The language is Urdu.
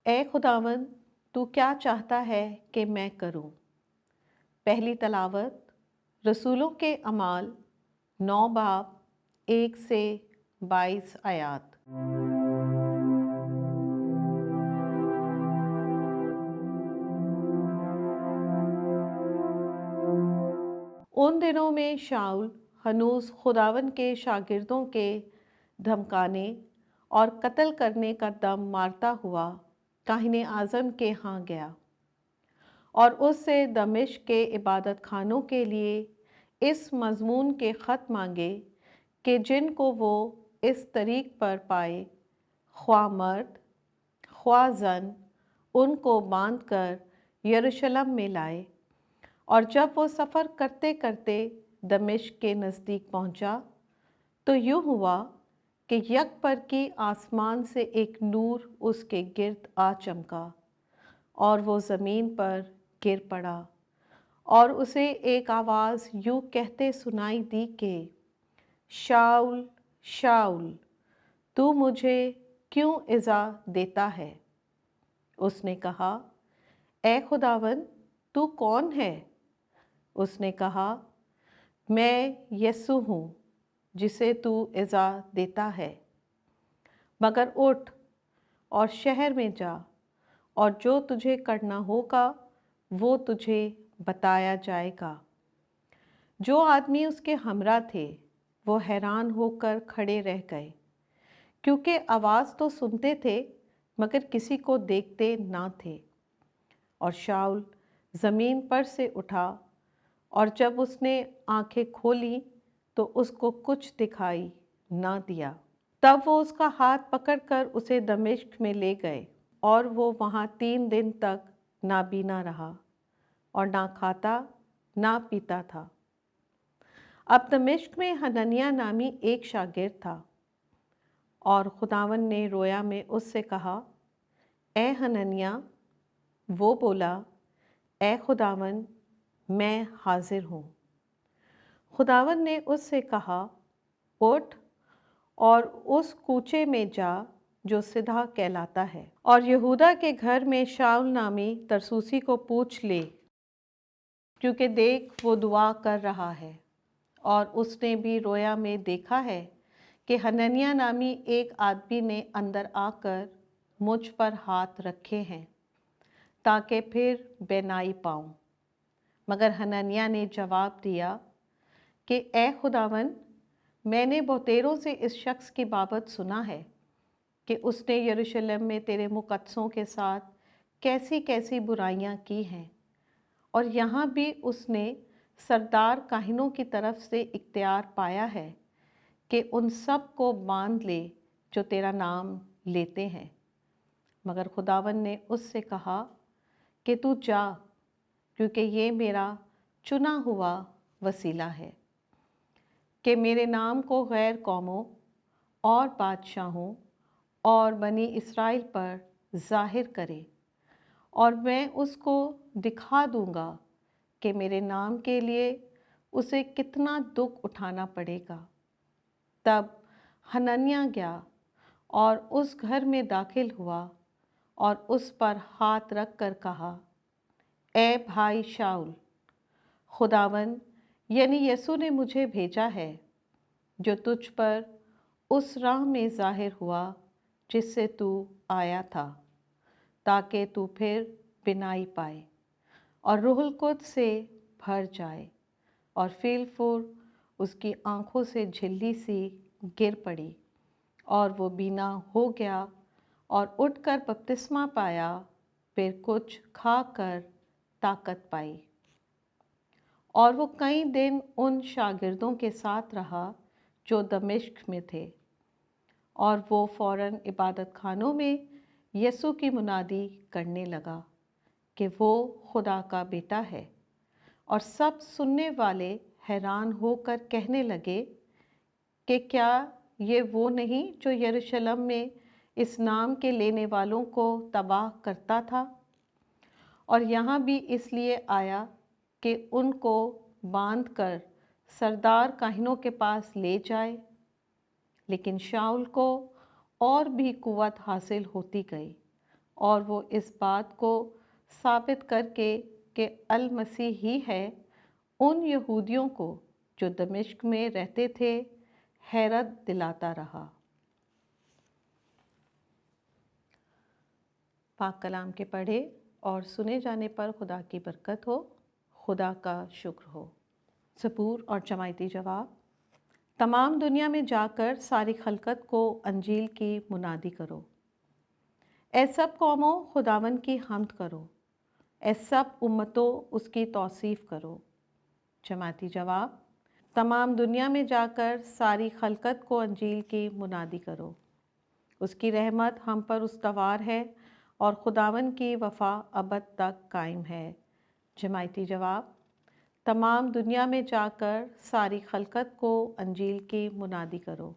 اے خداوند تو کیا چاہتا ہے کہ میں کروں؟ پہلی تلاوت رسولوں کے اعمال 9 باب 1 سے 22 آیات۔ ان دنوں میں شاؤل ہنوز خداوند کے شاگردوں کے دھمکانے اور قتل کرنے کا دم مارتا ہوا کاہن اعظم کے ہاں گیا اور اس سے دمشق کے عبادت خانوں کے لیے اس مضمون کے خط مانگے کہ جن کو وہ اس طریق پر پائے، خواہ مرد خواہ زن، ان کو باندھ کر یروشلم میں لائے۔ اور جب وہ سفر کرتے کرتے دمشق کے نزدیک پہنچا تو یوں ہوا کہ یک برقی آسمان سے ایک نور اس کے گرد آ چمکا اور وہ زمین پر گر پڑا، اور اسے ایک آواز یوں کہتے سنائی دی کہ شاؤل شاؤل تو مجھے کیوں ایذا دیتا ہے؟ اس نے کہا اے خداوند تو کون ہے؟ اس نے کہا میں یسوع ہوں جسے تو ایذا دیتا ہے، مگر اٹھ اور شہر میں جا، اور جو تجھے کرنا ہوگا وہ تجھے بتایا جائے گا۔ جو آدمی اس کے ہمراہ تھے وہ حیران ہو کر کھڑے رہ گئے، کیونکہ آواز تو سنتے تھے مگر کسی کو دیکھتے نہ تھے۔ اور شاؤل زمین پر سے اٹھا، اور جب اس نے آنکھیں کھولیں تو اس کو کچھ دکھائی نہ دیا۔ تب وہ اس کا ہاتھ پکڑ کر اسے دمشق میں لے گئے، اور وہ وہاں 3 دن تک نابینا رہا اور نہ کھاتا نہ پیتا تھا۔ اب دمشق میں حنانیہ نامی ایک شاگرد تھا، اور خداوند نے رویا میں اس سے کہا اے حنانیہ۔ وہ بولا اے خداوند میں حاضر ہوں۔ خداوند نے اس سے کہا اٹھ اور اس کوچے میں جا جو سدھا کہلاتا ہے، اور یہودا کے گھر میں شاؤل نامی ترسوسی کو پوچھ لے، کیونکہ دیکھ وہ دعا کر رہا ہے، اور اس نے بھی رویا میں دیکھا ہے کہ حنانیہ نامی ایک آدمی نے اندر آ کر مجھ پر ہاتھ رکھے ہیں تاکہ پھر بینائی پاؤں۔ مگر حنانیہ نے جواب دیا کہ اے خداوند، میں نے بہتیروں سے اس شخص کی بابت سنا ہے کہ اس نے یروشلم میں تیرے مقدسوں کے ساتھ کیسی کیسی برائیاں کی ہیں، اور یہاں بھی اس نے سردار کاہنوں کی طرف سے اختیار پایا ہے کہ ان سب کو باندھ لے جو تیرا نام لیتے ہیں۔ مگر خداوند نے اس سے کہا کہ تو جا، کیونکہ یہ میرا چنا ہوا وسیلہ ہے کہ میرے نام کو غیر قوموں اور بادشاہوں اور بنی اسرائیل پر ظاہر کرے، اور میں اس کو دکھا دوں گا کہ میرے نام کے لیے اسے کتنا دکھ اٹھانا پڑے گا۔ تب حنانیہ گیا اور اس گھر میں داخل ہوا اور اس پر ہاتھ رکھ کر کہا اے بھائی شاؤل، خداوند یعنی یسوع نے مجھے بھیجا ہے جو تجھ پر اس راہ میں ظاہر ہوا جس سے تو آیا تھا، تاکہ تو پھر بینائی پائے اور روح القدس سے بھر جائے۔ اور فی الفور اس کی آنکھوں سے جھلی سی گر پڑی، اور وہ بینا ہو گیا اور اٹھ کر بپتسمہ پایا، پھر کچھ کھا کر طاقت پائی۔ اور وہ کئی دن ان شاگردوں کے ساتھ رہا جو دمشق میں تھے، اور وہ فوراً عبادت خانوں میں یسوع کی منادی کرنے لگا کہ وہ خدا کا بیٹا ہے، اور سب سننے والے حیران ہو کر کہنے لگے کہ کیا یہ وہ نہیں جو یروشلم میں اس نام کے لینے والوں کو تباہ کرتا تھا؟ اور یہاں بھی اس لیے آیا کہ ان کو باندھ کر سردار کاہنوں کے پاس لے جائے۔ لیکن شاؤل کو اور بھی قوت حاصل ہوتی گئی، اور وہ اس بات کو ثابت کر کے کہ المسیح ہی ہے ان یہودیوں کو جو دمشق میں رہتے تھے حیرت دلاتا رہا۔ پاک کلام کے پڑھے اور سنے جانے پر خدا کی برکت ہو، خدا کا شکر ہو۔ زبور اور جماعتی جواب: تمام دنیا میں جا کر ساری خلقت کو انجیل کی منادی کرو۔ اے سب قوموں، خداوند کی حمد کرو، اے سب امتوں اس کی توصیف کرو۔ جماعتی جواب: تمام دنیا میں جا کر ساری خلقت کو انجیل کی منادی کرو۔ اس کی رحمت ہم پر استوار ہے اور خداوند کی وفا ابد تک قائم ہے۔ جماعتی جواب: تمام دنیا میں جا کر ساری خلقت کو انجیل کی منادی کرو۔